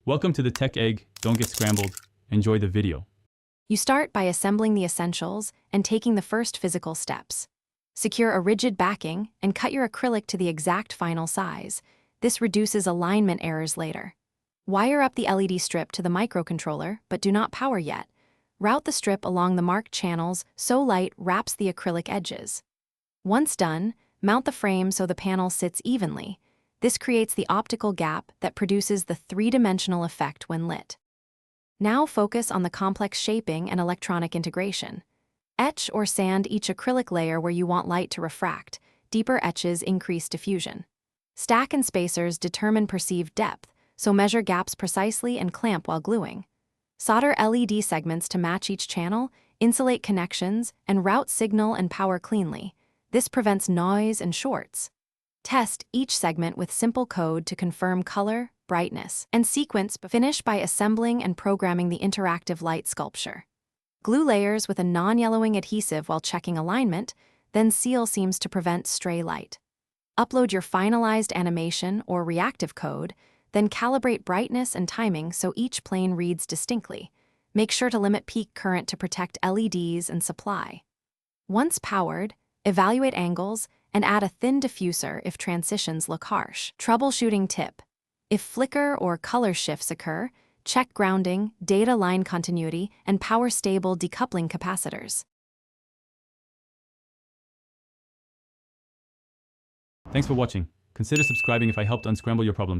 Welcome to the Tech Egg. Don't get scrambled. Enjoy the video. You start by assembling the essentials and taking the first physical steps. Secure a rigid backing and cut your acrylic to the exact final size. This reduces alignment errors later. Wire up the LED strip to the microcontroller, but do not power yet. Route the strip along the marked channels so light wraps the acrylic edges. Once done, mount the frame so the panel sits evenly. This creates the optical gap that produces the three-dimensional effect when lit. Now focus on the complex shaping and electronic integration. Etch or sand each acrylic layer where you want light to refract. Deeper etches increase diffusion. Stack and spacers determine perceived depth, so measure gaps precisely and clamp while gluing. Solder LED segments to match each channel, insulate connections, and route signal and power cleanly. This prevents noise and shorts. Test each segment with simple code to confirm color, brightness, and sequence. Finish by assembling and programming the interactive light sculpture. Glue layers with a non-yellowing adhesive while checking alignment, then seal seams to prevent stray light. Upload your finalized animation or reactive code, then calibrate brightness and timing so each plane reads distinctly. Make sure to limit peak current to protect LEDs and supply. Once powered, evaluate angles and add a thin diffuser if transitions look harsh. Troubleshooting tip: if flicker or color shifts occur, check grounding, data line continuity, and power-stable decoupling capacitors. Thanks for watching. Consider subscribing if I helped unscramble your problems.